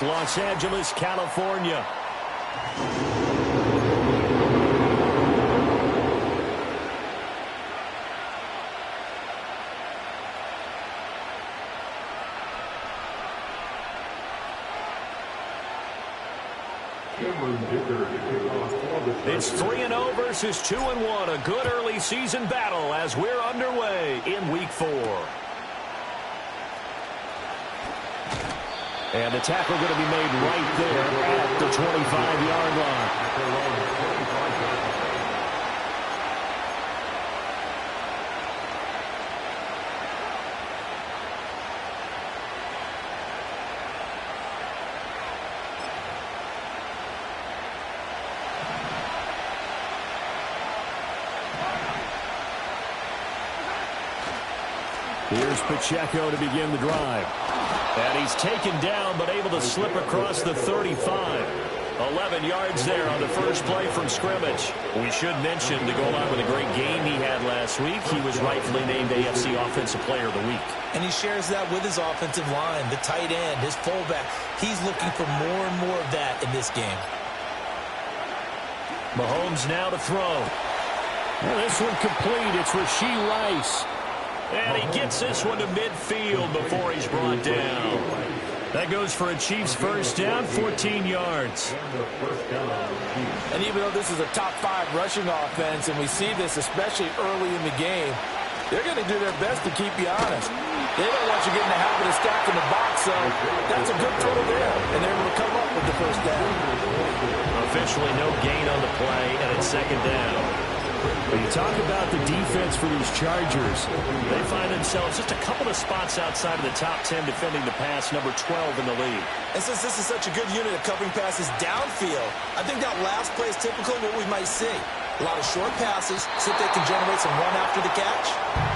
Los Angeles, California. It's 3-0 versus 2-1. A good early season battle as we're underway in Week 4. And the tackle going to be made right there at the 25-yard line. Here's Pacheco to begin the drive. And he's taken down but able to slip across the 35. 11 yards there on the first play from scrimmage. We should mention, to go along with a great game he had last week, he was rightfully named AFC Offensive Player of the Week. And he shares that with his offensive line, the tight end, his fullback. He's looking for more and more of that in this game. Mahomes now to throw. Well, this one complete. It's Rashee Rice. And he gets this one to midfield before he's brought down. That goes for a Chiefs first down, 14 yards. And even though this is a top 5 rushing offense, and we see this especially early in the game, they're going to do their best to keep you honest. They don't want you getting the habit of stacking the box, so that's a good total there. And they're able to come up with the first down. Officially no gain on the play, and it's second down. When you talk about the defense for these Chargers, they find themselves just a couple of spots outside of the top 10 defending the pass, number 12 in the league. And since this is such a good unit of covering passes downfield, I think that last play is typically what we might see. A lot of short passes, so that they can generate some run after the catch,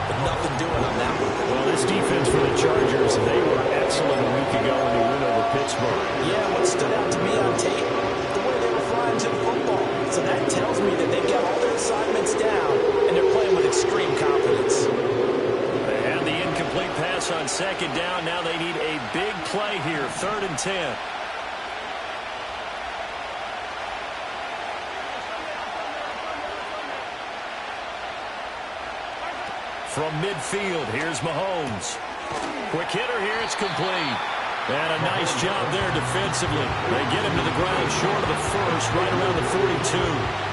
but nothing doing on that one. Well, this defense for the Chargers, they were excellent a week ago when they win over Pittsburgh. Yeah, what stood out to me on tape, the way they were flying to the football. So that tells me that they've got all their assignments down, and they're playing with extreme confidence. They had the incomplete pass on second down. Now they need a big play here, 3rd and 10. From midfield, here's Mahomes. Quick hitter here, it's complete. And a nice job there defensively. They get him to the ground short of the first, right around the 42.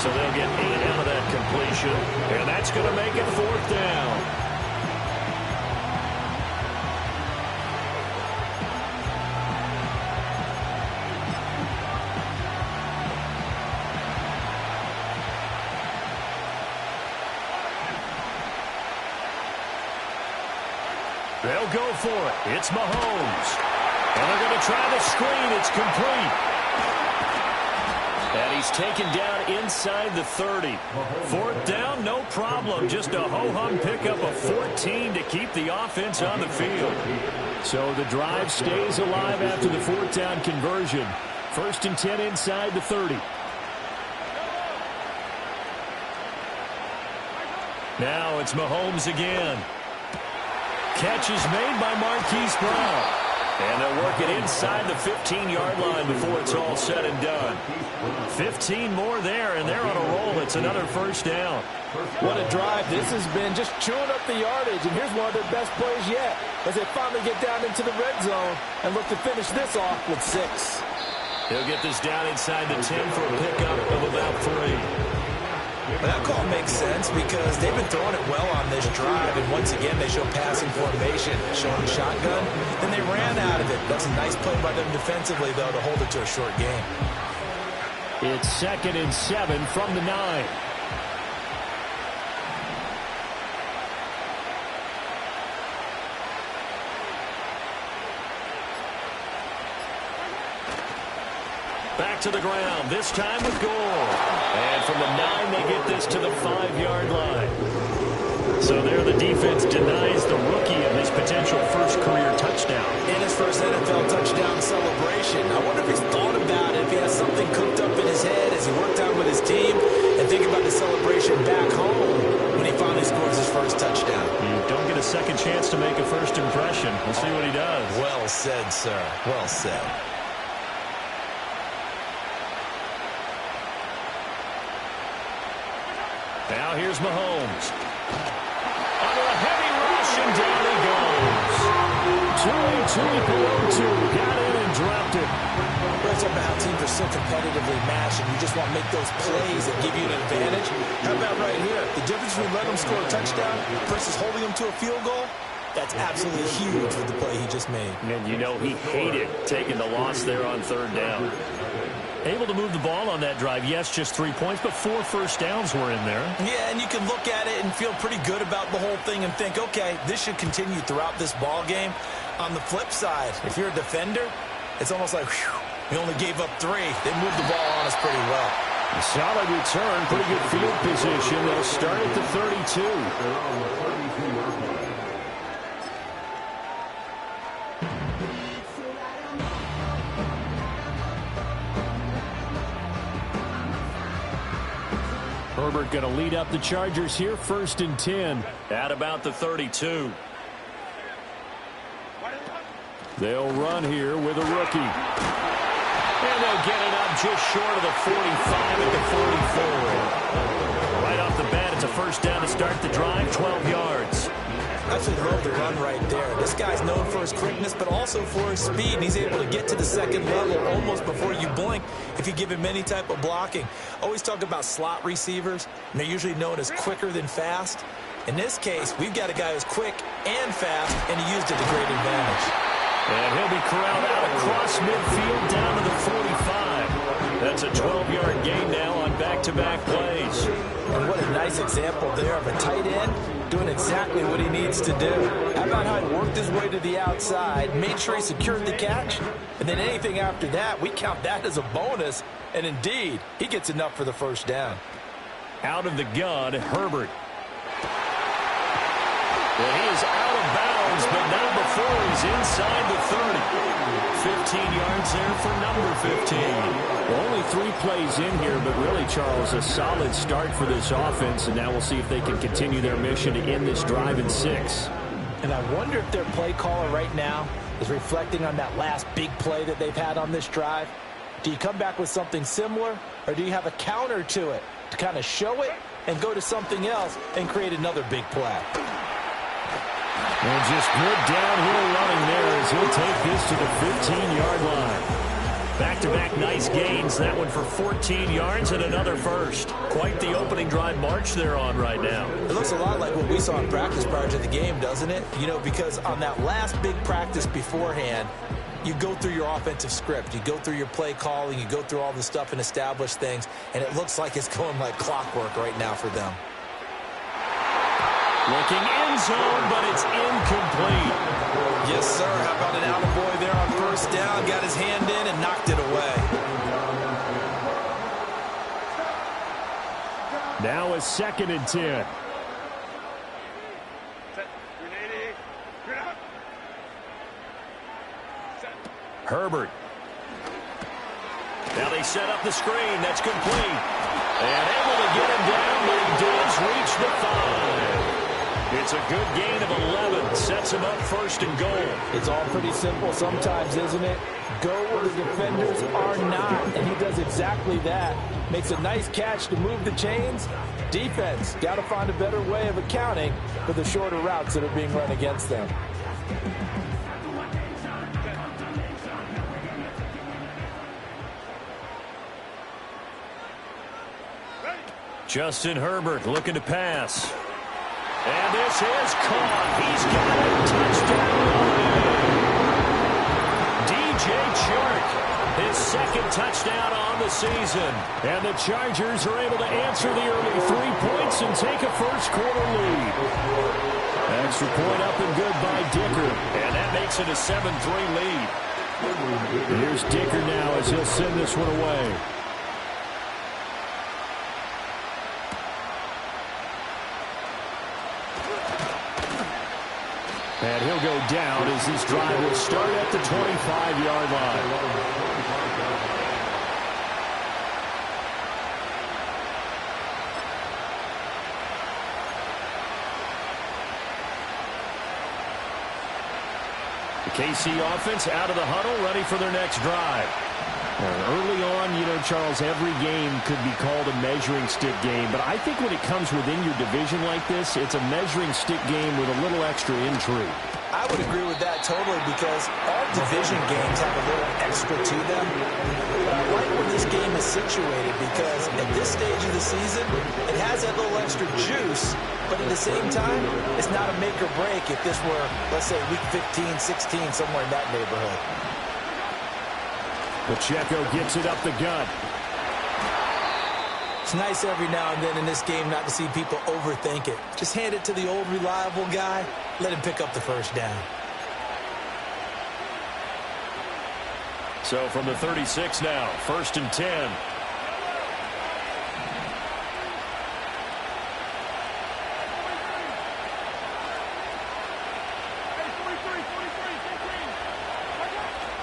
So they'll get 8 out of that completion. And that's going to make it 4th down. They'll go for it. It's Mahomes. And they're going to try the screen. It's complete. And he's taken down inside the 30. 4th down, no problem. Just a ho-hum pickup of 14 to keep the offense on the field. So the drive stays alive after the 4th down conversion. 1st and 10 inside the 30. Now it's Mahomes again. Catch is made by Marquise Brown. And they'll work it inside the 15-yard line before it's all said and done. 15 more there, and they're on a roll. It's another 1st down. What a drive. This has been just chewing up the yardage, and here's one of their best plays yet as they finally get down into the red zone and look to finish this off with 6. He'll get this down inside the 10 for a pickup of about 3. Well, that call makes sense because they've been throwing it well on this drive, and once again they show passing formation, showing the shotgun. Then they ran out of it. That's a nice play by them defensively, though, to hold it to a short game. It's 2nd and 7 from the 9. Back to the ground, this time with Gore. And from the 9, they get this to the 5-yard line. So there the defense denies the rookie of his potential first career touchdown. In his first NFL touchdown celebration. I wonder if he's thought about it, if he has something cooked up in his head as he worked out with his team, and think about the celebration back home when he finally scores his first touchdown. You don't get a second chance to make a first impression. We'll see what he does. Well said, sir. Well said. Now here's Mahomes. Under a heavy rush, and down he goes. 2-2 below 2. Got in and dropped it. It's about how teams are so competitively matched, and you just want to make those plays that give you an advantage. How about right here? The difference between letting them score a touchdown versus holding them to a field goal, that's absolutely huge with the play he just made. And you know he hated taking the loss there on third down. Able to move the ball on that drive. Yes, just 3 points, but 4 first downs were in there. Yeah, and you can look at it and feel pretty good about the whole thing and think, okay, this should continue throughout this ball game. On the flip side, if you're a defender, it's almost like, whew, we only gave up 3. They moved the ball on us pretty well. A solid return, pretty good field position. They'll start at the 32. Herbert going to lead up the Chargers here, 1st and 10. At about the 32. They'll run here with a rookie. And they'll get it up just short of the 45 at the 44. Right off the bat, it's a first down to start the drive, 12 yards. I absolutely love the run right there. This guy's known for his quickness, but also for his speed. And he's able to get to the second level almost before you blink if you give him any type of blocking. Always talk about slot receivers, and they're usually known as quicker than fast. In this case, we've got a guy who's quick and fast, and he used it to great advantage. And he'll be corralled out across midfield down to the 45. That's a 12-yard gain now on back-to-back plays. And what a nice example there of a tight end doing exactly what he needs to do. How about how he worked his way to the outside, made sure he secured the catch, and then anything after that, we count that as a bonus. And indeed, he gets enough for the first down. Out of the gun, Herbert. Well, he is out of bounds, but not before he's inside the 30. 15 yards there for number 15. Well, only 3 plays in here, but really, Charles, a solid start for this offense, and now we'll see if they can continue their mission to end this drive in 6. And I wonder if their play caller right now is reflecting on that last big play that they've had on this drive. Do you come back with something similar, or do you have a counter to it to kind of show it and go to something else and create another big play? And just good downhill running there as he'll take this to the 15-yard line. Back-to-back nice gains. That one for 14 yards and another first. Quite the opening drive march they're on right now. It looks a lot like what we saw in practice prior to the game, doesn't it? You know, because on that last big practice beforehand, you go through your offensive script. You go through your play calling. You go through all the stuff and establish things. And it looks like it's going like clockwork right now for them. Looking end zone, but it's incomplete. Yes, sir. How about an attaboy there on first down? Got his hand in and knocked it away. Now a 2nd and 10. Herbert. Now they set up the screen. That's complete. And able to get him down, but he does reach the 5. It's a good gain of 11. Sets him up 1st and goal. It's all pretty simple sometimes, isn't it? Go where the defenders are not, and he does exactly that. Makes a nice catch to move the chains. Defense, got to find a better way of accounting for the shorter routes that are being run against them. Justin Herbert looking to pass. And this is caught. He's got a touchdown. DJ Chark, his 2nd touchdown on the season. And the Chargers are able to answer the early 3 points and take a first-quarter lead. Extra point up and good by Dicker. And that makes it a 7-3 lead. Here's Dicker now as he'll send this one away. And he'll go down as this drive will start at the 25-yard line. The KC offense out of the huddle, ready for their next drive. Early on, Charles, every game could be called a measuring stick game. But I think when it comes within your division like this, it's a measuring stick game with a little extra intrigue. I would agree with that totally because all division games have a little extra to them. But I like where this game is situated because at this stage of the season, it has that little extra juice. But at the same time, it's not a make or break if this were, let's say, week 15, 16, somewhere in that neighborhood. Pacheco gets it up the gut. It's nice every now and then in this game not to see people overthink it. Just hand it to the old reliable guy. Let him pick up the first down. So from the 36 now, 1st and 10.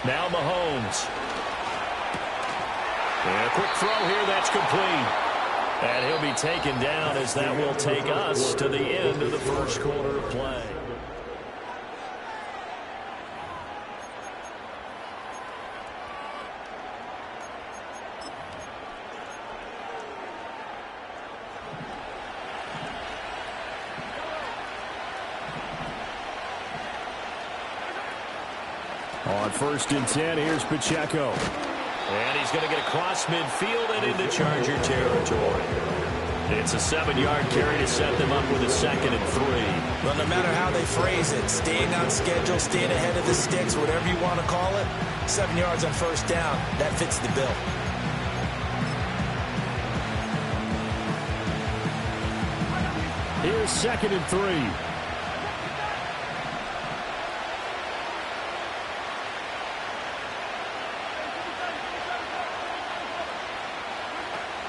Now Mahomes. And a quick throw here, that's complete. And he'll be taken down as that will take us to the end of the first quarter of play. On 1st and 10, here's Pacheco. And he's going to get across midfield and into Charger territory. It's a 7-yard carry to set them up with a 2nd and 3. Well, no matter how they phrase it, staying on schedule, staying ahead of the sticks, whatever you want to call it, 7 yards on 1st down, that fits the bill. Here's 2nd and 3.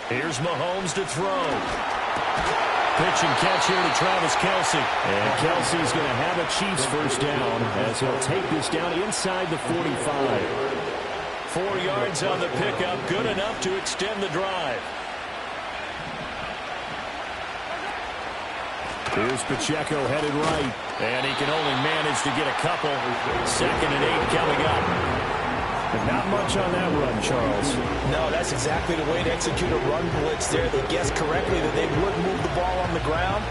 Here's Mahomes to throw. Pitch and catch here to Travis Kelce. And Kelce's going to have a Chiefs first down as he'll take this down inside the 45. 4 yards on the pickup, good enough to extend the drive. Here's Pacheco headed right. And he can only manage to get a couple. 2nd and 8 coming up. But not much on that run, Charles. No, that's exactly the way to execute a run blitz there. They guessed correctly that they would move the ball on the ground,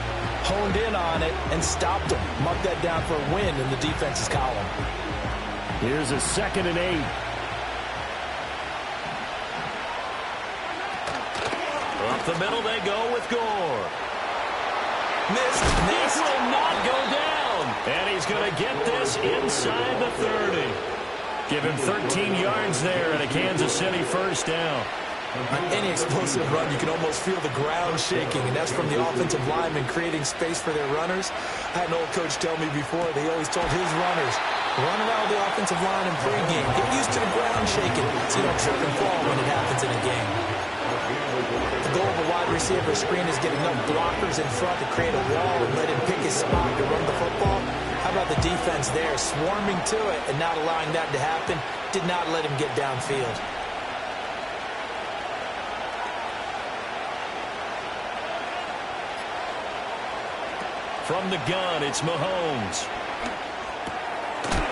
honed in on it, and stopped them. Mark that down for a win in the defense's column. Here's a 2nd and 8. Up the middle they go with Gore. Missed. This will not go down. And he's going to get this inside the 30. Give him 13 yards there and a Kansas City first down. On any explosive run, you can almost feel the ground shaking, and that's from the offensive linemen creating space for their runners. I had an old coach tell me before, they always told his runners, run around the offensive line in pregame. Get used to the ground shaking so you don't trip and fall when it happens in a game. The goal of a wide receiver screen is get enough blockers in front to create a wall and let him pick his spot to run the football. How about the defense there, swarming to it and not allowing that to happen? Did not let him get downfield. From the gun, it's Mahomes.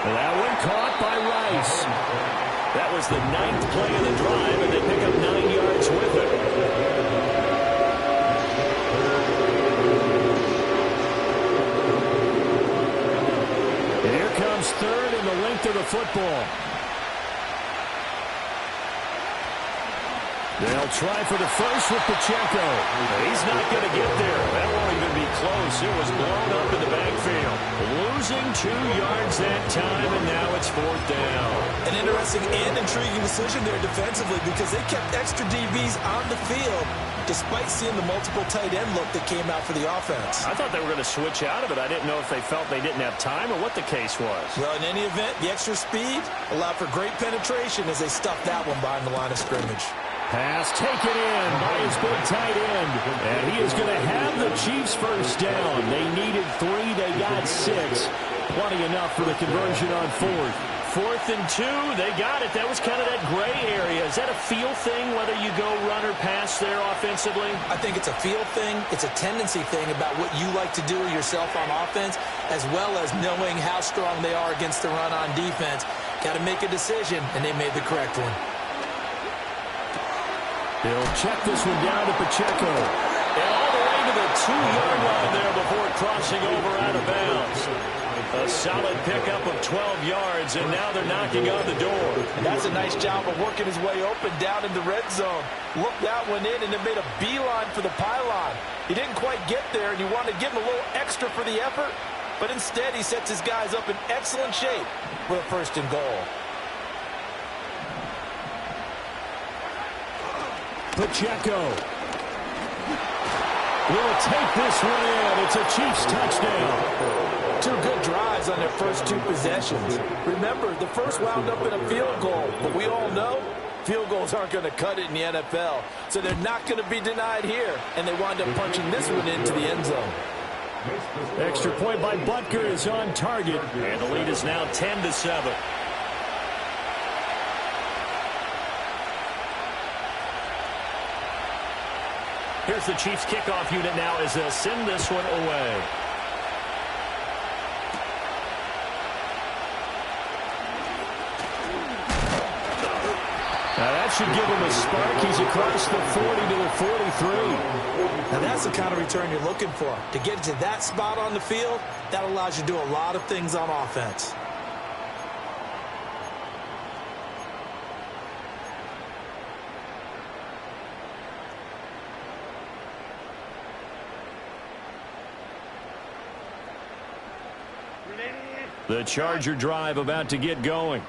That one caught by Rice. That was the 9th play of the drive, and they pick up 9 yards with it. Here comes 3rd and the length of the football. They'll try for the first with Pacheco. He's not going to get there. That won't even be close. It was blown up in the backfield. Losing 2 yards that time, and now it's 4th down. An interesting and intriguing decision there defensively because they kept extra DBs on the field despite seeing the multiple tight end look that came out for the offense. I thought they were going to switch out of it. I didn't know if they felt they didn't have time or what the case was. Well, in any event, the extra speed allowed for great penetration as they stuffed that one behind the line of scrimmage. Pass taken in by his big tight end. And he is going to have the Chiefs first down. They needed 3. They got 6. Plenty enough for the conversion on 4th. 4th and 2. They got it. That was kind of that gray area. Is that a feel thing, whether you go run or pass there offensively? I think it's a feel thing. It's a tendency thing about what you like to do yourself on offense, as well as knowing how strong they are against the run on defense. Got to make a decision, and they made the correct one. He'll check this one down to Pacheco. And all the way to the 2-yard line there before crossing over out of bounds. A solid pickup of 12 yards, and now they're knocking on the door. And that's a nice job of working his way open down in the red zone. Looked that one in and it made a beeline for the pylon. He didn't quite get there, and you wanted to give him a little extra for the effort, but instead he sets his guys up in excellent shape with a 1st and goal. Pacheco will take this one in. It's a Chiefs touchdown. 2 good drives on their first 2 possessions. Remember, the first wound up in a field goal, but we all know field goals aren't going to cut it in the NFL, so they're not going to be denied here, and they wind up punching this one into the end zone. Extra point by Butker is on target, and the lead is now 10-7. Here's the Chiefs kickoff unit now as they'll send this one away. Now that should give him a spark. He's across the 40 to the 43. Now that's the kind of return you're looking for. To get to that spot on the field, that allows you to do a lot of things on offense. The Charger drive about to get going.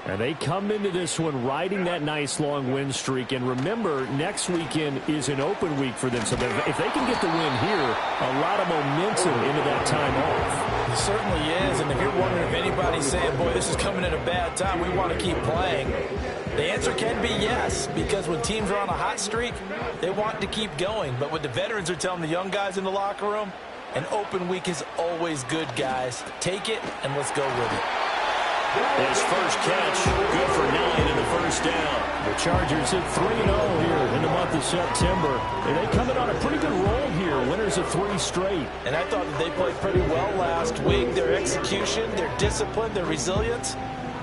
And they come into this one riding that nice long win streak. And remember, next weekend is an open week for them. So if they can get the win here, a lot of momentum into that time off. It certainly is. And if you're wondering if anybody's saying, boy, this is coming at a bad time, we want to keep playing, the answer can be yes. Because when teams are on a hot streak, they want to keep going. But what the veterans are telling the young guys in the locker room, an open week is always good, guys. Take it, and let's go with it. His first catch, good for 9 in the first down. The Chargers hit 3-0 here in the month of September. And they come in on a pretty good roll here, winners of 3 straight. And I thought that they played pretty well last week. Their execution, their discipline, their resilience,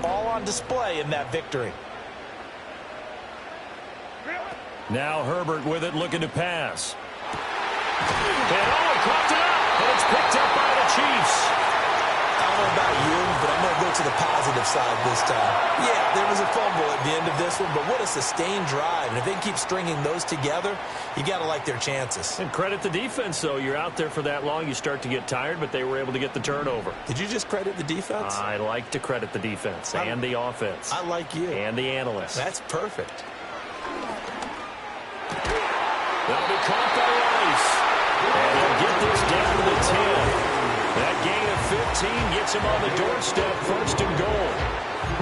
all on display in that victory. Now Herbert with it, looking to pass. And caught it up, and it's picked up by the Chiefs. I don't know about you, but I'm going to go to the positive side this time. Yeah, there was a fumble at the end of this one, but what a sustained drive. And if they can keep stringing those together, you got to like their chances. And credit the defense, though. You're out there for that long, you start to get tired, but they were able to get the turnover. Did you just credit the defense? I like to credit the defense and the offense. I like you. And the analysts. That's perfect. That'll be caught by Rice. And he'll get this down to the 10. That gain of 15 gets him on the doorstep, 1st and goal.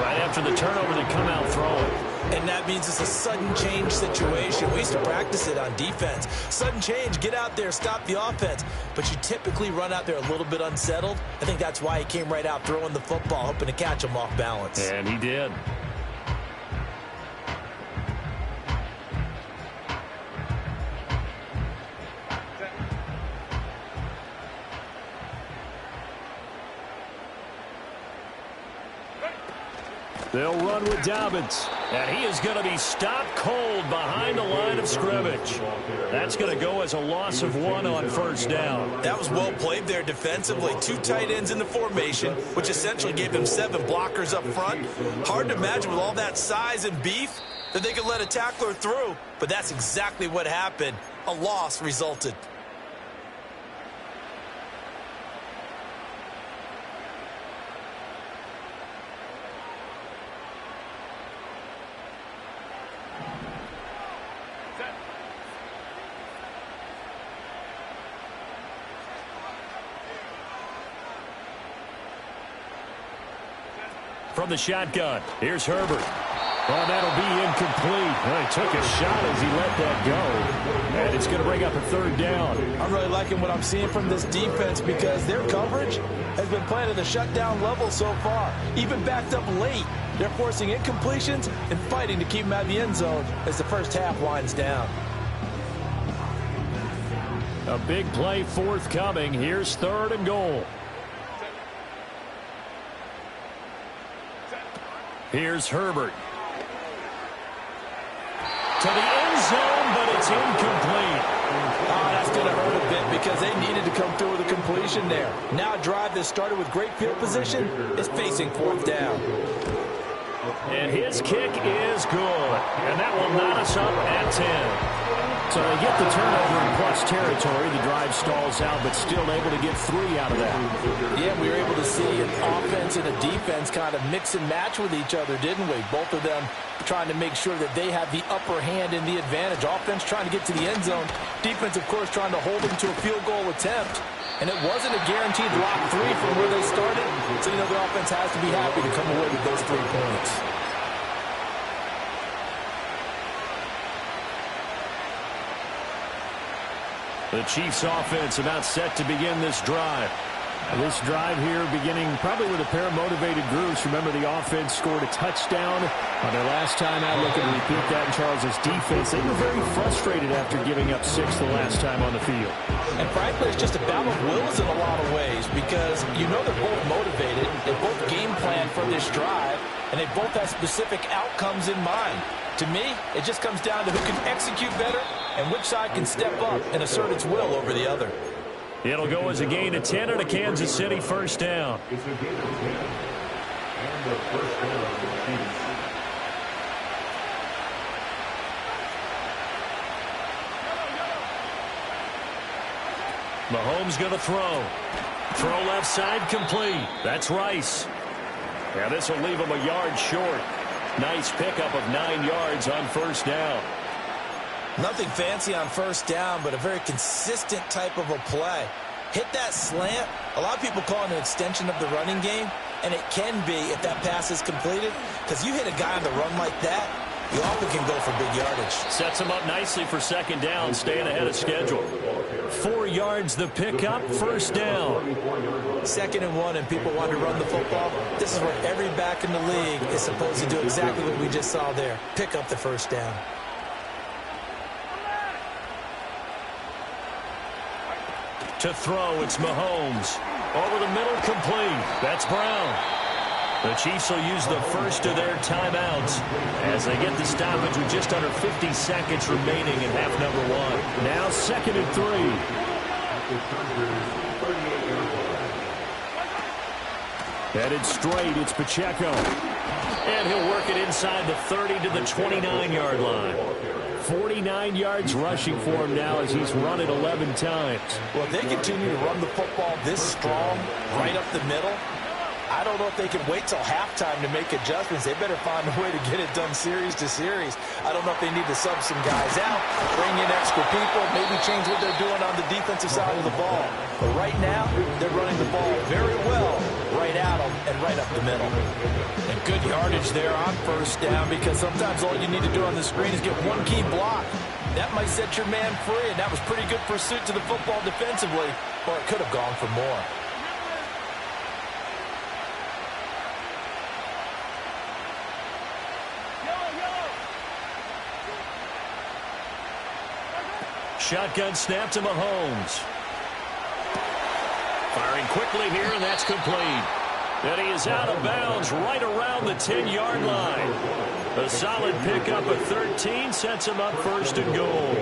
Right after the turnover, they come out throwing. And that means it's a sudden change situation. We used to practice it on defense. Sudden change, get out there, stop the offense. But you typically run out there a little bit unsettled. I think that's why he came right out throwing the football, hoping to catch him off balance. And he did. They'll run with Dobbins. And he is going to be stopped cold behind the line of scrimmage. That's going to go as a loss of 1 on 1st down. That was well played there defensively. 2 tight ends in the formation, which essentially gave them 7 blockers up front. Hard to imagine with all that size and beef that they could let a tackler through. But that's exactly what happened. A loss resulted. From the shotgun, here's Herbert. Oh, that'll be incomplete. Well, he took a shot as he let that go. And it's going to bring up a 3rd down. I'm really liking what I'm seeing from this defense because their coverage has been playing at a shutdown level so far. Even backed up late, they're forcing incompletions and fighting to keep them out of the end zone as the first half winds down. A big play forthcoming. Here's 3rd and goal. Here's Herbert. To the end zone. It's incomplete. Oh, that's going to hurt a bit because they needed to come through with a completion there. Now a drive that started with great field position is facing fourth down. And his kick is good. And that will knot us up at 10. So they get the turnover in plus territory. The drive stalls out, but still able to get 3 out of that. Yeah, we were able to see an offense and a defense kind of mix and match with each other, didn't we? Both of them trying to make sure that they have the upper hand and the advantage. Offense trying to get to the end zone. Defense, of course, trying to hold them to a field goal attempt. And it wasn't a guaranteed lock 3 from where they started. So, you know, the offense has to be happy to come away with those 3 points. The Chiefs offense about set to begin this drive. This drive here beginning probably with a pair of motivated groups. Remember, the offense scored a touchdown on their last time out. Looking to repeat that in Charles's defense. They were very frustrated after giving up 6 the last time on the field. And frankly, it's just a battle of wills in a lot of ways because you know they're both motivated. They both game plan for this drive, and they both have specific outcomes in mind. To me, it just comes down to who can execute better and which side can step up and assert its will over the other. It'll go as a gain of 10 and a Kansas City first down. It's a gain of 10 and the first down of the Chiefs. Mahomes going to throw. Throw left side complete. That's Rice. Yeah, this will leave him a yard short. Nice pickup of 9 yards on first down. Nothing fancy on first down, but a very consistent type of a play. Hit that slant. A lot of people call it an extension of the running game, and it can be if that pass is completed, because you hit a guy on the run like that, you often can go for big yardage. Sets him up nicely for second down, staying ahead of schedule. 4 yards the pickup, first down. 2nd and 1, and people want to run the football. This is where every back in the league is supposed to do exactly what we just saw there. Pick up the first down. To throw, it's Mahomes. Over the middle, complete. That's Brown. The Chiefs will use the first of their timeouts as they get the stoppage with just under 50 seconds remaining in half number 1. Now 2nd and 3. Headed straight, it's Pacheco. And he'll work it inside the 30 to the 29-yard line. 49 yards rushing for him now as he's run it 11 times. Well, if they continue to run the football this strong, right up the middle, I don't know if they can wait till halftime to make adjustments. They better find a way to get it done series to series. I don't know if they need to sub some guys out, bring in extra people, maybe change what they're doing on the defensive side of the ball. But right now, they're running the ball very well right at them and right up the middle. And good yardage there on first down because sometimes all you need to do on the screen is get one key block. That might set your man free, and that was pretty good pursuit to the football defensively, or it could have gone for more. Shotgun snap to Mahomes. Firing quickly here, and that's complete. And he is out of bounds right around the 10-yard line. A solid pickup of 13 sets him up first and goal.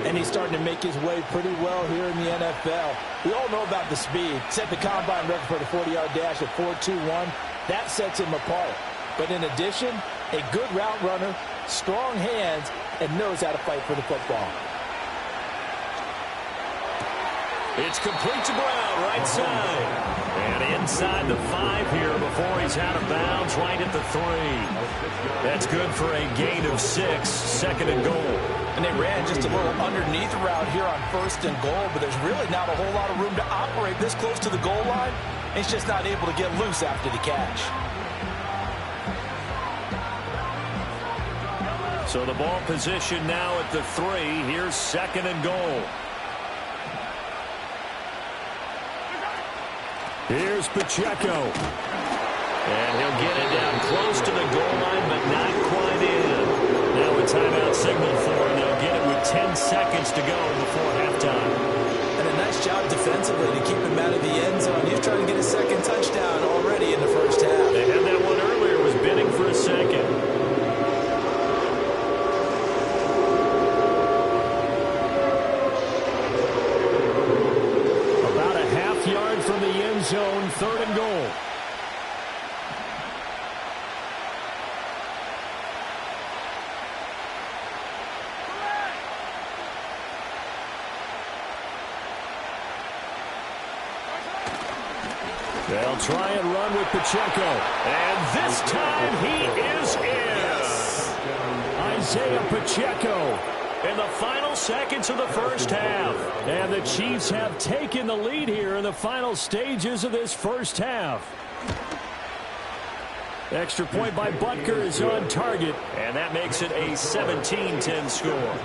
And he's starting to make his way pretty well here in the NFL. We all know about the speed. Set the combine record for the 40-yard dash at 4.21. That sets him apart. But in addition, a good route runner, strong hands, and knows how to fight for the football. It's complete to Brown, right side. And inside the 5 here before he's out of bounds, right at the 3. That's good for a gain of 6, 2nd and goal. And they ran just a little underneath route here on 1st and goal, but there's really not a whole lot of room to operate this close to the goal line. He's just not able to get loose after the catch. So the ball position now at the 3. Here's 2nd and goal. Here's Pacheco. And he'll get it down close to the goal line, but not quite in. Now a timeout signal for him. They'll get it with 10 seconds to go before halftime. And a nice job defensively to keep him out of the end zone. He's trying to get a second touchdown already in the first half. They had that one earlier, was bidding for a second. They'll try and run with Pacheco. And this time he is in. Isaiah Pacheco in the final seconds of the first half. And the Chiefs have taken the lead here in the final stages of this first half. Extra point by Butker is on target. And that makes it a 17-10 score.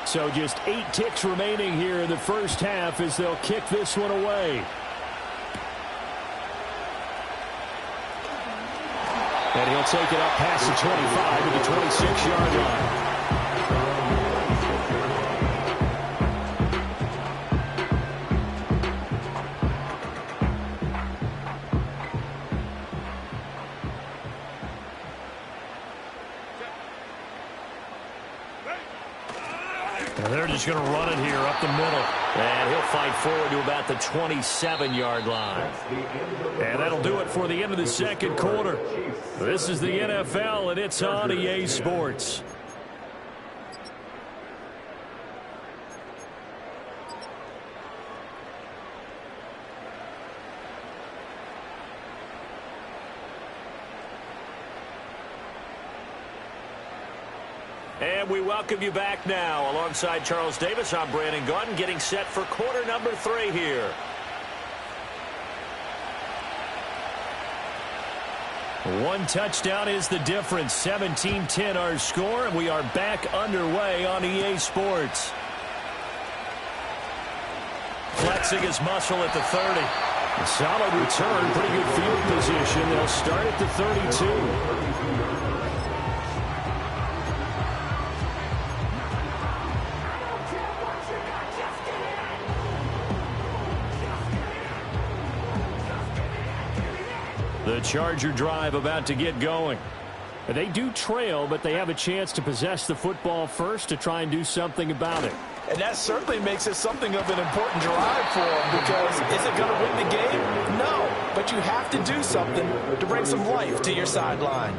So just 8 ticks remaining here in the first half as they'll kick this one away. And he'll take it up past the 25 to the 26-yard line. They're just going to run it here up the middle. And he'll fight forward to about the 27-yard line. And that'll do it for the end of the second quarter. This is the NFL, and it's on EA Sports. And we welcome you back now. Alongside Charles Davis, I'm Brandon Gaudin, getting set for quarter number 3 here. One touchdown is the difference. 17-10 our score, and we are back underway on EA Sports. Flexing his muscle at the 30. A solid return, pretty good field position. They'll start at the 32. The Charger drive about to get going. They do trail, but they have a chance to possess the football first to try and do something about it. And that certainly makes it something of an important drive for them, because is it going to win the game? No, but you have to do something to bring some life to your sideline.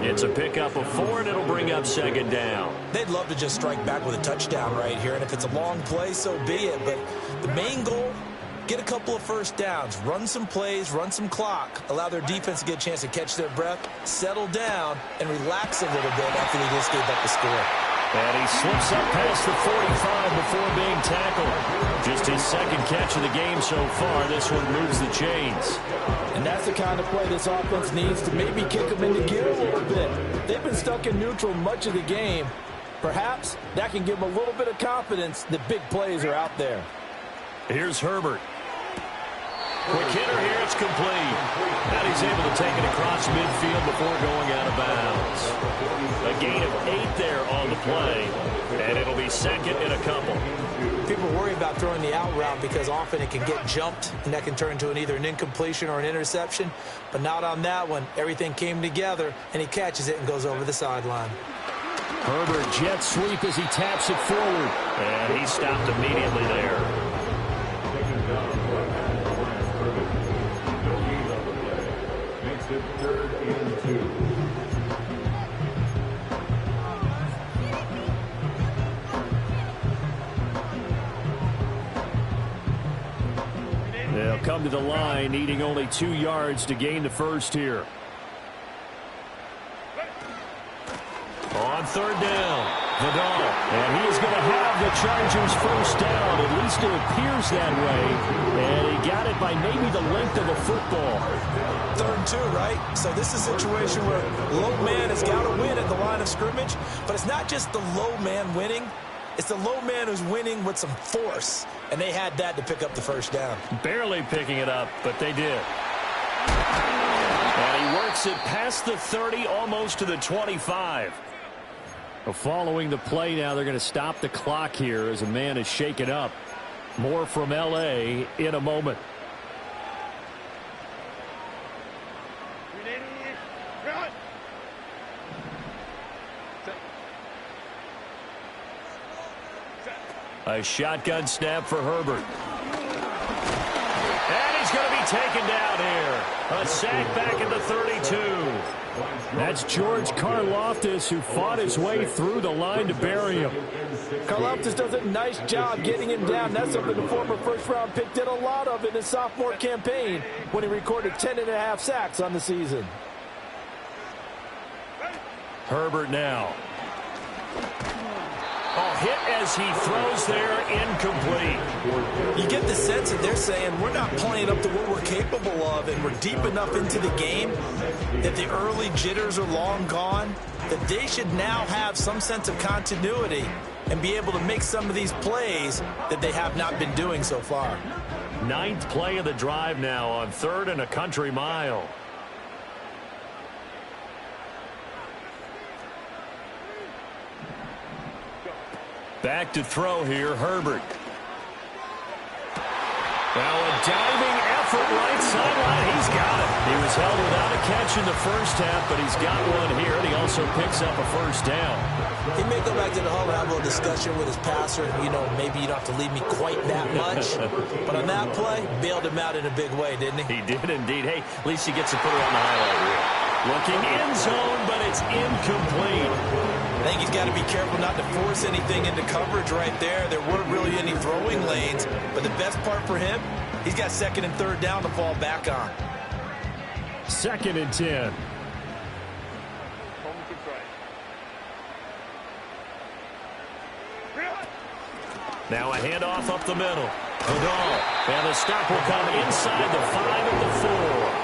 It's a pickup of 4, and it'll bring up second down. They'd love to just strike back with a touchdown right here, and if it's a long play, so be it. But the main goal, get a couple of first downs, run some plays, run some clock, allow their defense to get a chance to catch their breath, settle down, and relax a little bit after they just gave up the score. And he slips up past the 45 before being tackled. Just his second catch of the game so far. This one moves the chains. And that's the kind of play this offense needs to maybe kick them into gear a little bit. They've been stuck in neutral much of the game. Perhaps that can give them a little bit of confidence that big plays are out there. Here's Herbert. Quick hitter here, it's complete. And he's able to take it across midfield before going out of bounds. A gain of 8 there on the play, and it'll be second in a couple. People worry about throwing the out route because often it can get jumped, and that can turn into either an incompletion or an interception. But not on that one. Everything came together, and he catches it and goes over the sideline. Herbert jet sweep as he taps it forward. And he stopped immediately there. Third and 2. They'll come to the line, needing only 2 yards to gain the first here. On third down, Vidal. And he's going to have the Chargers first down. At least it appears that way. And he got it by maybe the length of a football. 3rd and 2, right? So this is a situation where low man has got to win at the line of scrimmage. But it's not just the low man winning. It's the low man who's winning with some force. And they had that to pick up the first down. Barely picking it up, but they did. And he works it past the 30, almost to the 25. Following the play now, they're going to stop the clock here as a man is shaken up. More from L.A. in a moment. A shotgun snap for Herbert. And he's going to be taken down here. A sack back at the 32. That's George Karlaftis, who fought his way through the line to bury him. Karlaftis does a nice job getting him down. That's something the former first-round pick did a lot of in his sophomore campaign when he recorded 10.5 sacks on the season. Herbert now. Oh, hit as he throws there, incomplete. You get the sense that they're saying we're not playing up to what we're capable of, and we're deep enough into the game that the early jitters are long gone, that they should now have some sense of continuity and be able to make some of these plays that they have not been doing so far. 9th play of the drive now on 3rd and a country mile. Back to throw here, Herbert. Now a diving effort right sideline. He's got it. He was held without a catch in the first half, but he's got one here, and he also picks up a first down. He may go back to the huddle and have a little discussion with his passer. You know, maybe you don't have to leave me quite that much. But on that play, bailed him out in a big way, didn't he? He did indeed. Hey, at least he gets to put it on the highlight reel. Looking end zone, but it's incomplete. I think he's got to be careful not to force anything into coverage right there. There weren't really any throwing lanes, but the best part for him, he's got 2nd and 3rd down to fall back on. 2nd and 10. Now a handoff up the middle. Vidal, and the stop will come inside the 5 of the 4.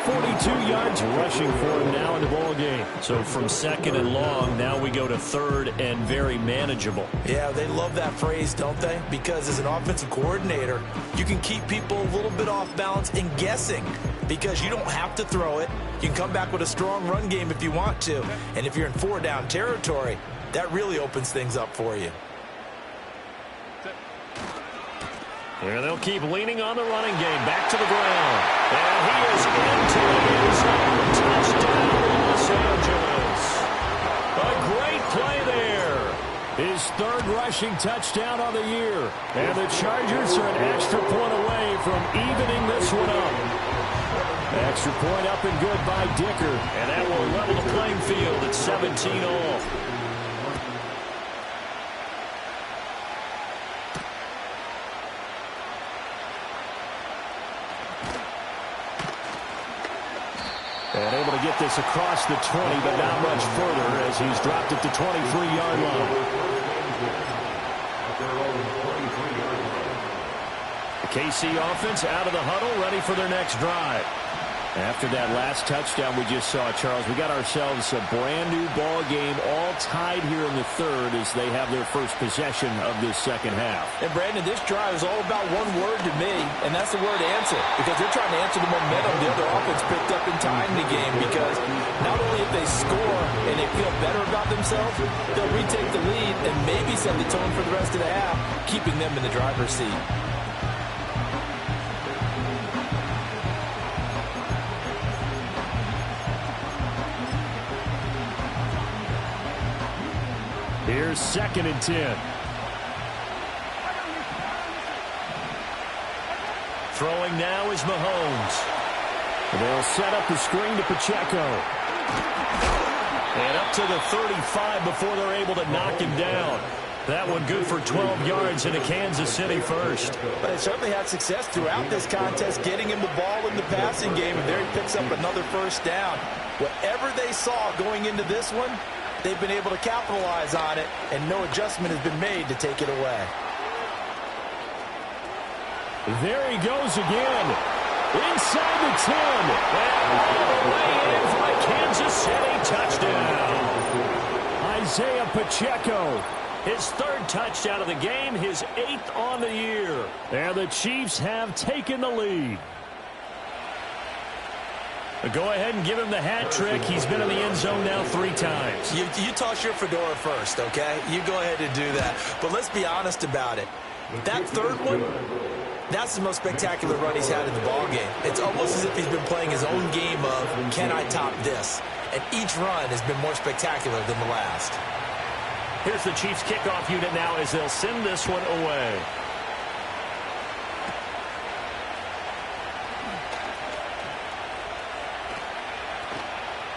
42 yards rushing for him now in the ball game. So from 2nd and long, now we go to 3rd and very manageable. Yeah, they love that phrase, don't they? Because as an offensive coordinator, you can keep people a little bit off balance and guessing because you don't have to throw it. You can come back with a strong run game if you want to. And if you're in 4-down territory, that really opens things up for you. Here they'll keep leaning on the running game. Back to the ground. And he is into the end zone. Touchdown, Los Angeles. A great play there. His 3rd rushing touchdown of the year. And the Chargers are an extra point away from evening this one up. Extra point up and good by Dicker. And that will level the playing field at 17 all. And able to get this across the 20, but not much further as he's dropped it to 23-yard line. The KC offense out of the huddle, ready for their next drive. After that last touchdown we just saw, Charles, we got ourselves a brand-new ball game, all tied here in the 3rd as they have their first possession of this 2nd half. And, Brandon, this drive is all about one word to me, and that's the word answer, because they're trying to answer the momentum the other offense picked up in tying the game, because not only if they score and they feel better about themselves, they'll retake the lead and maybe set the tone for the rest of the half, keeping them in the driver's seat. Here's 2nd and 10. Throwing now is Mahomes. They'll set up the screen to Pacheco. And up to the 35 before they're able to knock him down. That one good for 12 yards into Kansas City first. But they certainly had success throughout this contest, getting him the ball in the passing game, and there he picks up another first down. Whatever they saw going into this one, they've been able to capitalize on it, and no adjustment has been made to take it away. There he goes again. Inside the 10. And all the way in for a Kansas City touchdown. Isaiah Pacheco. His 3rd touchdown of the game, his 8th on the year. And the Chiefs have taken the lead. Go ahead and give him the hat trick. He's been in the end zone now 3 times. You toss your fedora first, okay? You go ahead and do that. But let's be honest about it. That 3rd one, that's the most spectacular run he's had in the ballgame. It's almost as if he's been playing his own game of, can I top this? And each run has been more spectacular than the last. Here's the Chiefs kickoff unit now as they'll send this one away.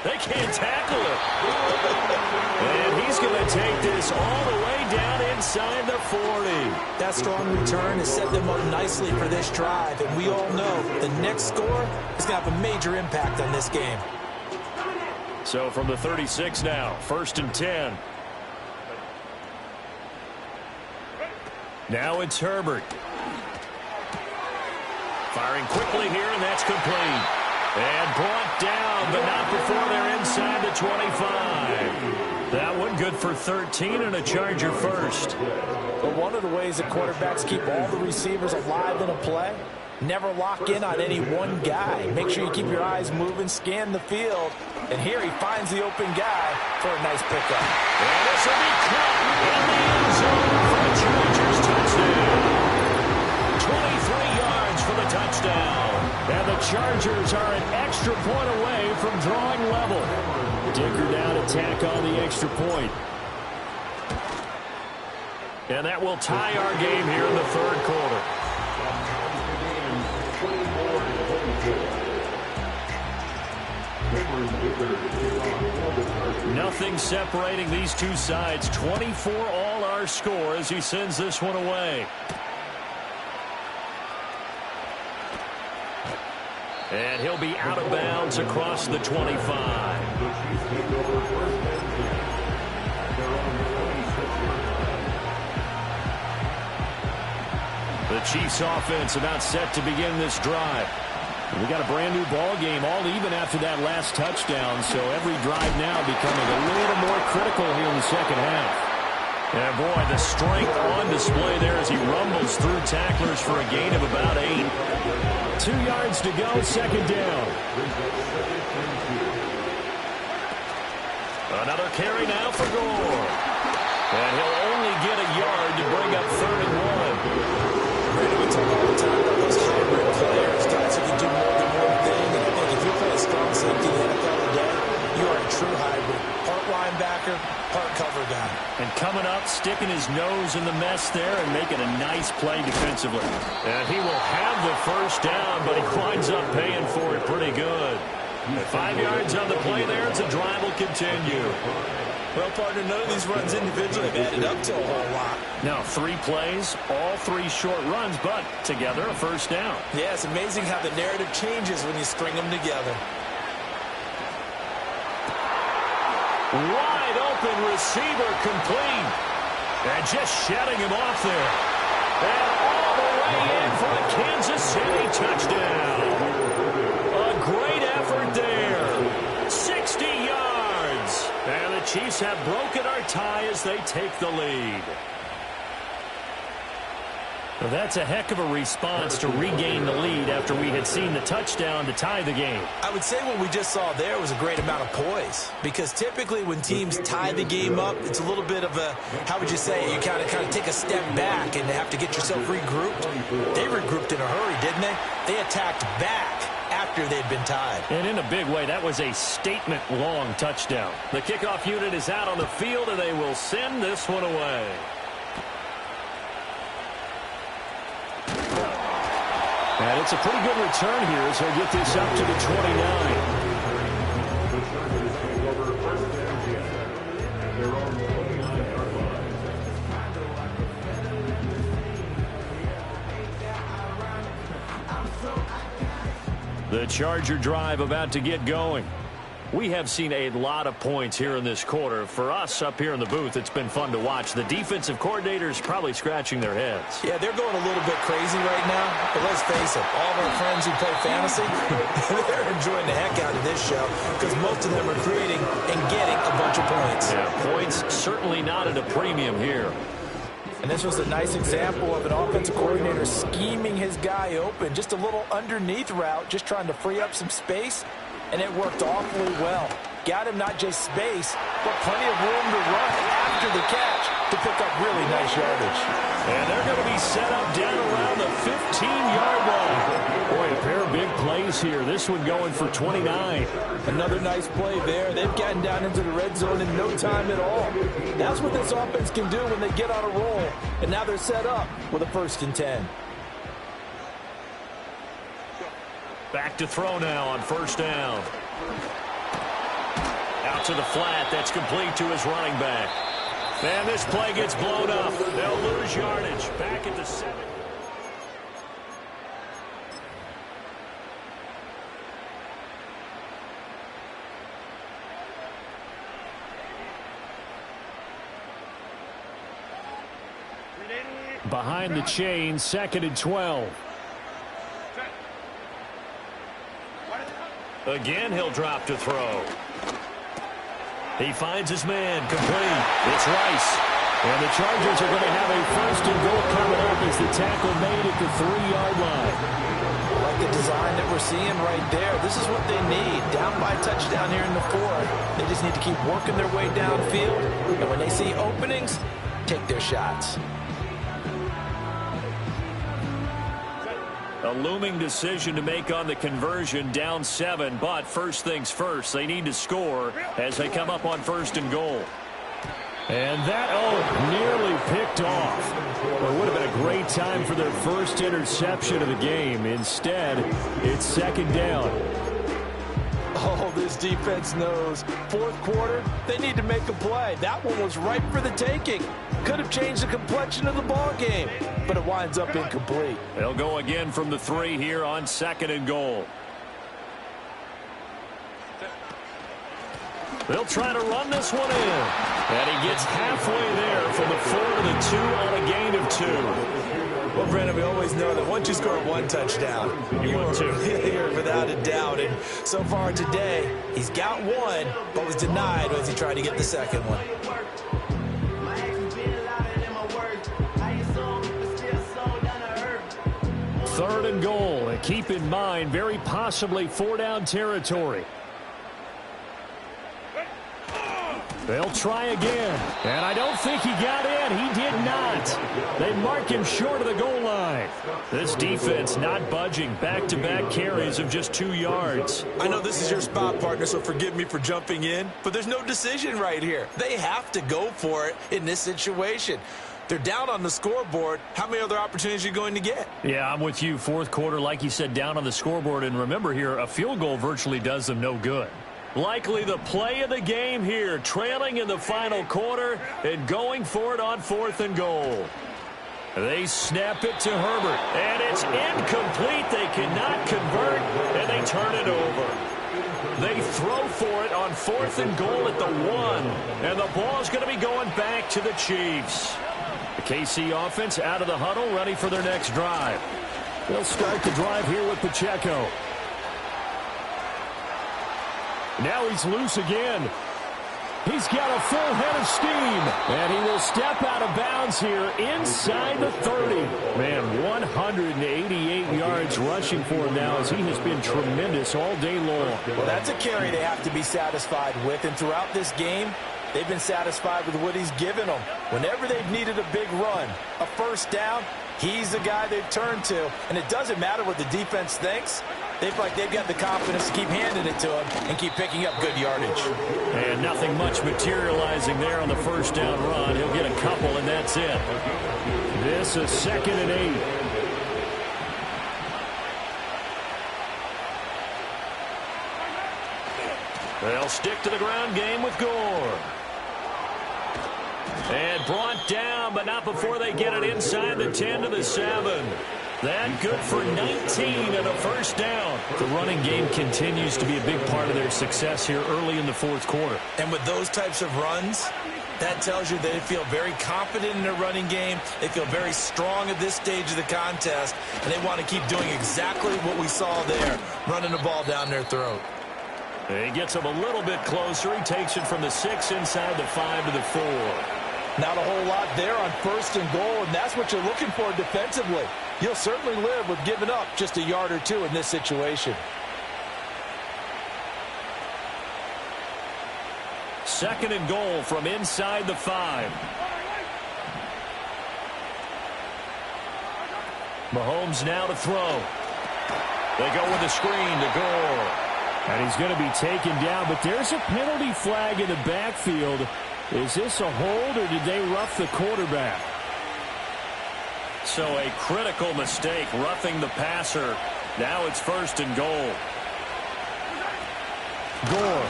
They can't tackle him. And he's going to take this all the way down inside the 40. That strong return has set them up nicely for this drive, and we all know the next score is going to have a major impact on this game. So from the 36 now, 1st and 10. Now it's Herbert. Firing quickly here, and that's complete. And brought down, but not before they're inside the 25. That one good for 13 and a Charger first. But one of the ways that quarterbacks keep all the receivers alive in a play, never lock in on any one guy. Make sure you keep your eyes moving, scan the field. And here he finds the open guy for a nice pickup. And this will be caught in the end zone for the Chargers touchdown. 23 yards for the touchdown. And the Chargers are an extra point away from drawing level. Dicker down to tack on the extra point. And that will tie our game here in the 3rd quarter. Nothing separating these two sides. 24 all our score as he sends this one away. And he'll be out of bounds across the 25. The Chiefs offense about set to begin this drive. We got a brand new ball game, all even after that last touchdown, so every drive now becoming a little more critical here in the second half. And boy, the strength on display there as he rumbles through tacklers for a gain of about 8. 2 yards to go, 2nd down. Another carry now for Gore. And he'll only get a yard to bring up 3rd and 1. Brandon, we talk all the time about those hybrid players, guys who can do more than one thing. And I think if you play a strong safety in the NFL today, you are a true hybrid. Part linebacker, part cover guy. And coming up, sticking his nose in the mess there and making a nice play defensively. And he will have the 1st down, but he winds up paying for it pretty good. 5 yards on the play there, and the drive will continue. Well, partner, none of these runs individually have added up to a whole lot. Now, 3 plays, all 3 short runs, but together a 1st down. Yeah, it's amazing how the narrative changes when you string them together. Wide open receiver complete. And just shutting him off there. And all the way in for a Kansas City touchdown. A great effort there. 60 yards. And the Chiefs have broken our tie as they take the lead. Well, that's a heck of a response to regain the lead after we had seen the touchdown to tie the game. I would say what we just saw there was a great amount of poise, because typically when teams tie the game up, it's a little bit of a, how would you say, you kind of take a step back and have to get yourself regrouped. They regrouped in a hurry, didn't they? They attacked back after they'd been tied. And in a big way, that was a statement-long touchdown. The kickoff unit is out on the field, and they will send this one away. And it's a pretty good return here as he'll get this up to the 29. The Charger drive about to get going. We have seen a lot of points here in this quarter. For us up here in the booth, it's been fun to watch. The defensive coordinators probably scratching their heads. Yeah, they're going a little bit crazy right now. But let's face it, all of our friends who play fantasy, they're enjoying the heck out of this show because most of them are creating and getting a bunch of points. Yeah, points certainly not at a premium here. And this was a nice example of an offensive coordinator scheming his guy open. Just a little underneath route, just trying to free up some space. And it worked awfully well. Got him not just space, but plenty of room to run after the catch to pick up really nice yardage. And they're going to be set up down around the 15-yard line. Boy, a pair of big plays here. This one going for 29. Another nice play there. They've gotten down into the red zone in no time at all. That's what this offense can do when they get on a roll. And now they're set up with a 1st and 10. Back to throw now on 1st down. out to the flat. That's complete to his running back. And this play gets blown up. They'll lose yardage. Back at the 7. Behind the chain, 2nd and 12. Again, he'll drop to throw. He finds his man, complete. It's Rice. And the Chargers are going to have a 1st and goal coming up as the tackle made at the 3-yard line. Like the design that we're seeing right there. This is what they need. Down by touchdown here in the 4th. They just need to keep working their way downfield. And when they see openings, take their shots. A looming decision to make on the conversion, down 7, but first things first, they need to score as they come up on 1st and goal. And that, nearly picked off. Well, it would have been a great time for their first interception of the game. Instead, it's 2nd down. Oh, this defense knows. 4th quarter, they need to make a play. That one was ripe for the taking. Could have changed the complexion of the ball game, but it winds up incomplete. They'll go again from the 3 here on 2nd and goal. They'll try to run this one in. And he gets halfway there from the 4 to the 2 on a gain of 2. Well, Brandon, we always know that once you score 1 touchdown, you want 2. You're without a doubt. And so far today, he's got 1, but was denied as he tried to get the 2nd one. 3rd and goal. And keep in mind, very possibly 4-down territory. They'll try again. And I don't think he got in. He did not. They mark him short of the goal line. This defense not budging. Back-to-back carries of just 2 yards. I know this is your spot, partner, so forgive me for jumping in, but there's no decision right here. They have to go for it in this situation. They're down on the scoreboard. How many other opportunities are you going to get? Yeah, I'm with you. 4th quarter, like you said, down on the scoreboard. And remember here, a field goal virtually does them no good. Likely the play of the game here, trailing in the final quarter and going for it on 4th and goal. They snap it to Herbert, and it's incomplete. They cannot convert, and they turn it over. They throw for it on 4th and goal at the 1, and the ball is going to be going back to the Chiefs. The KC offense out of the huddle, ready for their next drive. They'll start the drive here with Pacheco. Now he's loose again. He's got a full head of steam. And he will step out of bounds here inside the 30. Man, 188 yards rushing for him now as he has been tremendous all day long. Well, that's a carry they have to be satisfied with. And throughout this game, they've been satisfied with what he's given them. Whenever they've needed a big run, a 1st down, he's the guy they've turned to. And it doesn't matter what the defense thinks. They feel like they've got the confidence to keep handing it to him and keep picking up good yardage. And nothing much materializing there on the 1st down run. He'll get a couple, and that's it. This is 2nd and 8. They'll stick to the ground game with Gore. And brought down, but not before they get it inside the 10 to the 7. That good for 19 and a 1st down. The running game continues to be a big part of their success here early in the 4th quarter. And with those types of runs, that tells you they feel very confident in their running game. They feel very strong at this stage of the contest, and they want to keep doing exactly what we saw there, running the ball down their throat. He gets him a little bit closer. He takes it from the 6 inside the 5 to the 4. Not a whole lot there on 1st and goal, and that's what you're looking for defensively. You'll certainly live with giving up just a yard or 2 in this situation. 2nd and goal from inside the 5. Mahomes now to throw. They go with a screen to Gore. And he's going to be taken down, but there's a penalty flag in the backfield. Is this a hold, or did they rough the quarterback? So a critical mistake, roughing the passer. Now it's 1st and goal. Gore.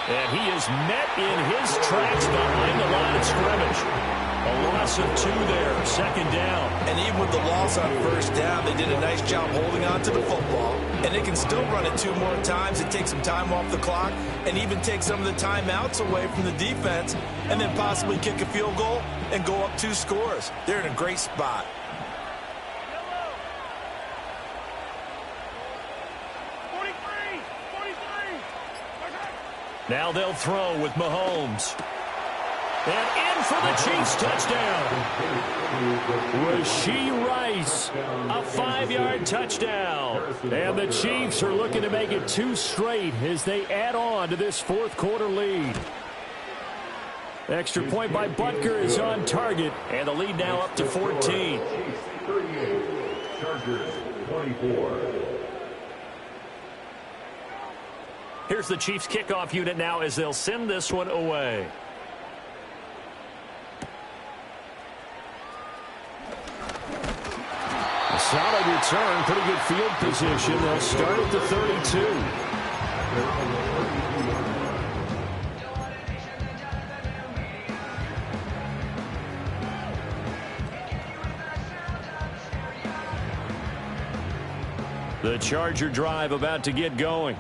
And he is met in his tracks behind the line of scrimmage. A loss of 2 there, second down. And even with the loss on first down, they did a nice job holding on to the football. And they can still run it 2 more times and take some time off the clock and even take some of the timeouts away from the defense and then possibly kick a field goal and go up 2 scores. They're in a great spot. Now they'll throw with Mahomes. And in for the Chiefs touchdown. Rashee Rice, a 5-yard touchdown. And the Chiefs are looking to make it 2 straight as they add on to this fourth-quarter lead. Extra point by Butker is on target, and the lead now up to 14. Chargers 24. Here's the Chiefs kickoff unit now as they'll send this one away. A solid return, pretty good field position. They'll start at the 32. The Charger drive about to get going.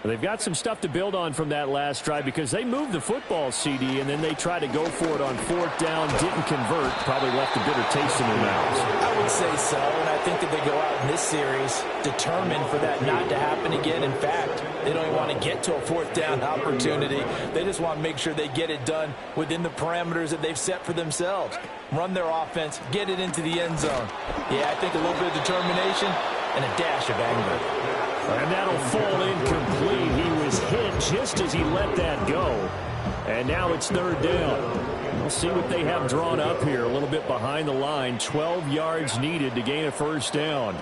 They've got some stuff to build on from that last drive because they moved the football, CD, and then they tried to go for it on 4th down, didn't convert, probably left a bitter taste in their mouths. I would say so, and I think that they go out in this series determined for that not to happen again. In fact, they don't even want to get to a 4th down opportunity. They just want to make sure they get it done within the parameters that they've set for themselves. Run their offense, get it into the end zone. Yeah, I think a little bit of determination and a dash of anger. And that'll fall incomplete. He was hit just as he let that go. And now it's 3rd down. We'll see what they have drawn up here. A little bit behind the line. 12 yards needed to gain a 1st down.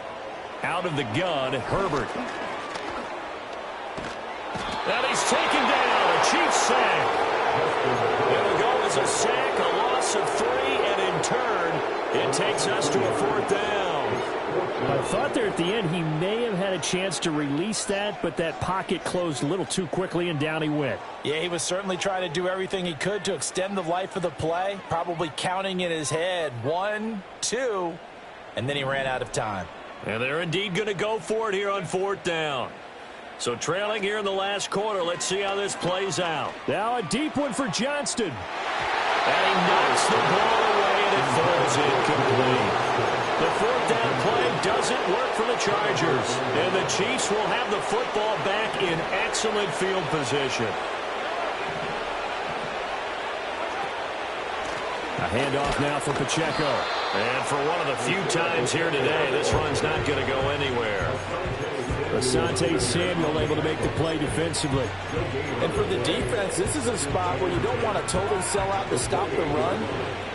Out of the gun, Herbert. And he's taken down. A Chiefs sack. There we go. It's a sack, a loss of 3, and in turn, it takes us to a 4th down. I thought there at the end he may have had a chance to release that, but that pocket closed a little too quickly, and down he went. Yeah, he was certainly trying to do everything he could to extend the life of the play, probably counting in his head 1, 2, and then he ran out of time. And they're indeed going to go for it here on 4th down. So trailing here in the last quarter, let's see how this plays out. Now a deep one for Johnston. And he knocks the ball away, and it falls incomplete. The 4th down play doesn't work for the Chargers. And the Chiefs will have the football back in excellent field position. A handoff now for Pacheco. And for one of the few times here today, this run's not going to go anywhere. Asante Samuel able to make the play defensively. And for the defense, this is a spot where you don't want to totally sell out to stop the run,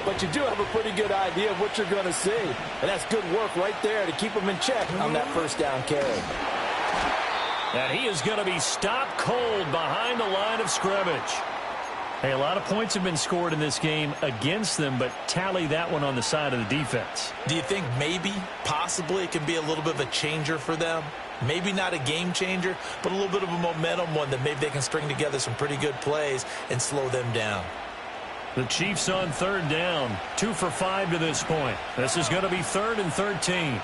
but you do have a pretty good idea of what you're going to see. And that's good work right there to keep them in check on that 1st down carry. And he is going to be stopped cold behind the line of scrimmage. Hey, a lot of points have been scored in this game against them, but tally that one on the side of the defense. Do you think maybe, possibly, it can be a little bit of a changer for them? Maybe not a game changer, but a little bit of a momentum one that maybe they can string together some pretty good plays and slow them down. The Chiefs on 3rd down, 2 for 5 to this point. This is going to be 3rd and 13.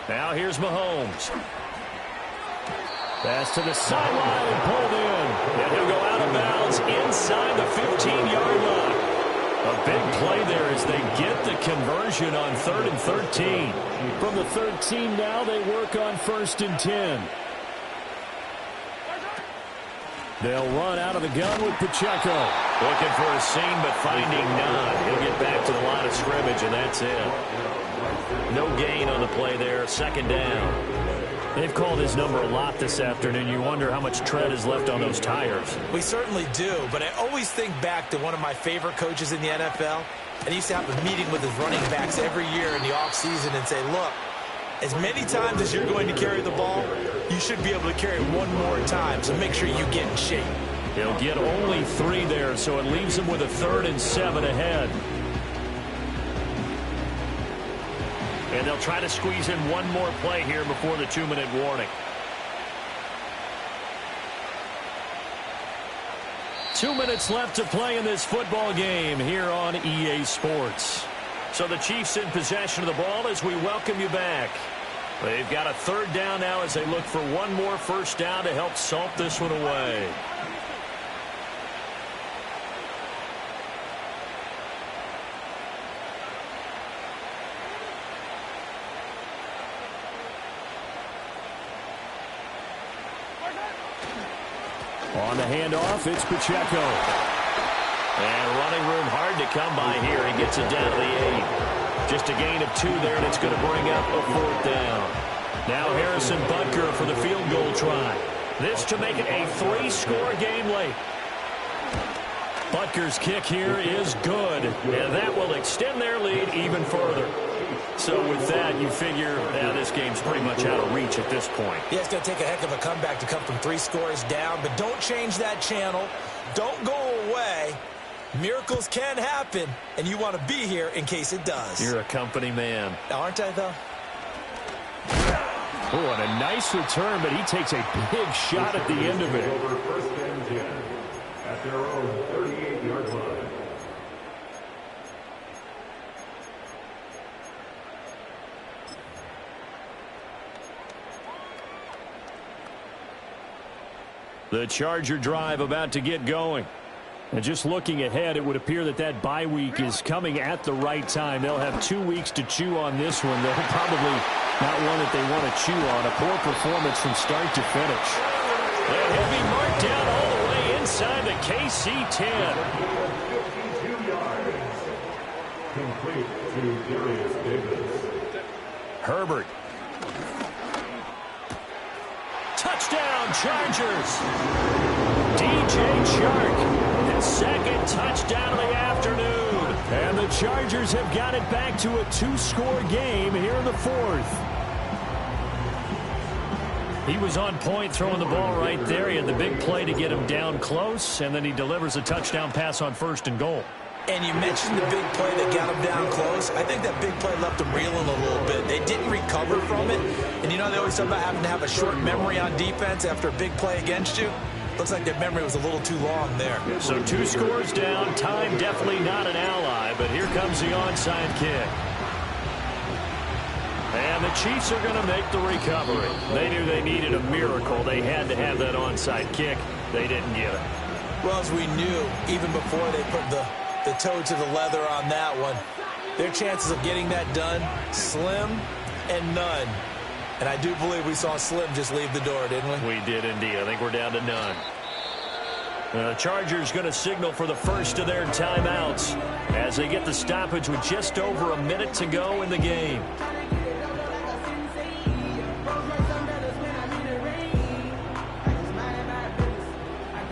Now here's Mahomes. Pass to the sideline and pulled in. And he'll go out of bounds inside the 15-yard line. A big play there as they get the conversion on 3rd and 13. From the 13 now, they work on 1st and 10. They'll run out of the gun with Pacheco. Looking for a seam, but finding none. He'll get back to the line of scrimmage, and that's it. No gain on the play there. 2nd down. They've called his number a lot this afternoon. You wonder how much tread is left on those tires. We certainly do, but I always think back to one of my favorite coaches in the NFL. And he used to have a meeting with his running backs every year in the offseason and say, look, As many times as you're going to carry the ball, you should be able to carry it one more time, so make sure you get in shape. He'll get only 3 there, so it leaves him with a 3rd and 7 ahead. And they'll try to squeeze in one more play here before the 2-minute warning. 2 minutes left to play in this football game here on EA Sports. So the Chiefs in possession of the ball as we welcome you back. They've got a 3rd down now as they look for one more first down to help salt this one away. On the handoff, it's Pacheco. And running room hard to come by here. He gets it down to the 8. Just a gain of 2 there, and it's going to bring up a 4th down. Now Harrison Butker for the field goal try. This to make it a 3-score game late. Butker's kick here is good, and that will extend their lead even further. So with that, you figure this game's pretty much out of reach at this point. Yeah, it's going to take a heck of a comeback to come from 3 scores down, but don't change that channel. Don't go away. Miracles can happen, and you want to be here in case it does. You're a company man. Aren't I, though? Oh, and a nice return, but he takes a big shot at the end of it. Over 1st and 10 at their own 38-yard line. The Charger drive about to get going. And just looking ahead, it would appear that that bye week is coming at the right time. They'll have 2 weeks to chew on this one. They'll probably not one that they want to chew on. A poor performance from start to finish. And he'll be marked down all the way inside the KC 10. 52 yards. Complete to Darius Davis. Herbert. Touchdown, Chargers. DJ Chark, his 2nd touchdown of the afternoon. And the Chargers have got it back to a 2-score game here in the 4th. He was on point throwing the ball right there. He had the big play to get him down close, and then he delivers a touchdown pass on 1st and goal. And you mentioned the big play that got him down close. I think that big play left him reeling a little bit. They didn't recover from it. And you know they always talk about having to have a short memory on defense after a big play against you. Looks like their memory was a little too long there. So 2 scores down. Time definitely not an ally, but here comes the onside kick. And the Chiefs are going to make the recovery. They knew they needed a miracle. They had to have that onside kick. They didn't get it. Well, as we knew, even before they put the toe to the leather on that one, their chances of getting that done, slim and none. And I do believe we saw Slim just leave the door, didn't we? We did indeed. I think we're down to none. The Chargers going to signal for the first of their timeouts as they get the stoppage with just over a minute to go in the game.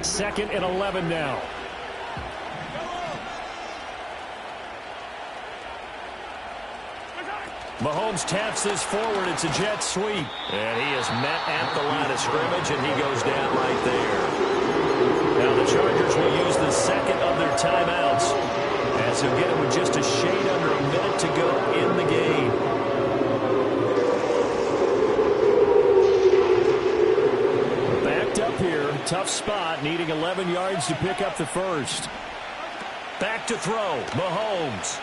Second and 11 now. Mahomes taps this forward. It's a jet sweep. And he is met at the line of scrimmage, and he goes down right there. Now the Chargers will use the 2nd of their timeouts as they'll get it with just a shade under a minute to go in the game. Backed up here. Tough spot, needing 11 yards to pick up the first. Back to throw. Mahomes.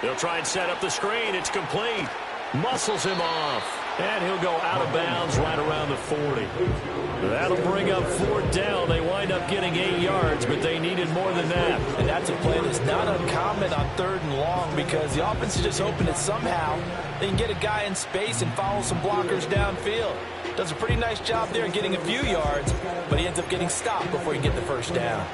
They'll try and set up the screen. It's complete. Muscles him off. And he'll go out of bounds right around the 40. That'll bring up 4th down. They wind up getting 8 yards, but they needed more than that. And that's a play that's not uncommon on 3rd and long because the offense is just hoping that somehow they can get a guy in space and follow some blockers downfield. Does a pretty nice job there getting a few yards, but he ends up getting stopped before he can get the first down.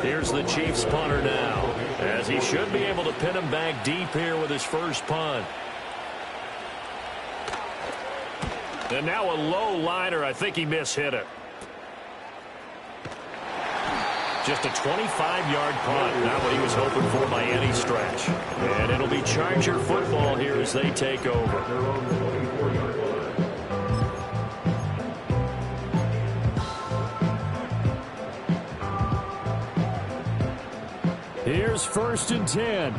Here's the Chiefs punter now, as he should be able to pin him back deep here with his first punt. And now a low liner. I think he mishit it. Just a 25-yard punt. Not what he was hoping for by any stretch. And it'll be Charger football here as they take over. Here's 1st and 10.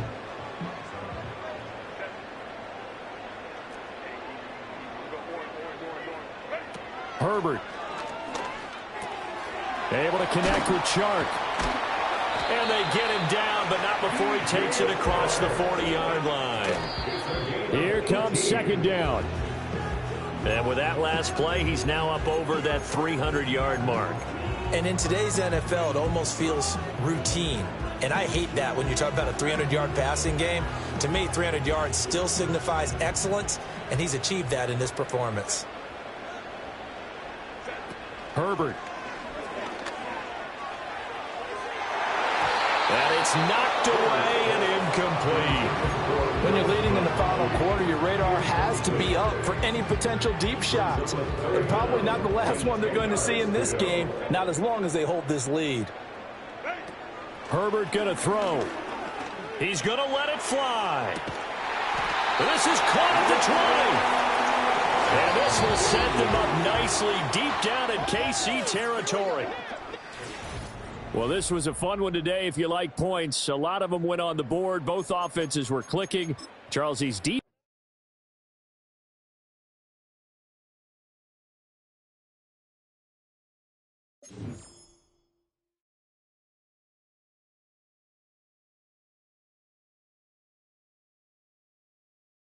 Herbert. Able to connect with Chark. And they get him down, but not before he takes it across the 40-yard line. Here comes 2nd down. And with that last play, he's now up over that 300-yard mark. And in today's NFL, it almost feels routine. And I hate that when you talk about a 300-yard passing game. To me, 300 yards still signifies excellence, and he's achieved that in this performance. Herbert. And it's knocked away and incomplete. When you're leading in the final quarter, your radar has to be up for any potential deep shots. And probably not the last one they're going to see in this game, not as long as they hold this lead. Herbert going to throw. He's going to let it fly. This is caught at the 20. And this will set them up nicely deep down in KC territory. Well, this was a fun one today if you like points. A lot of them went on the board. Both offenses were clicking. Charles, these deep.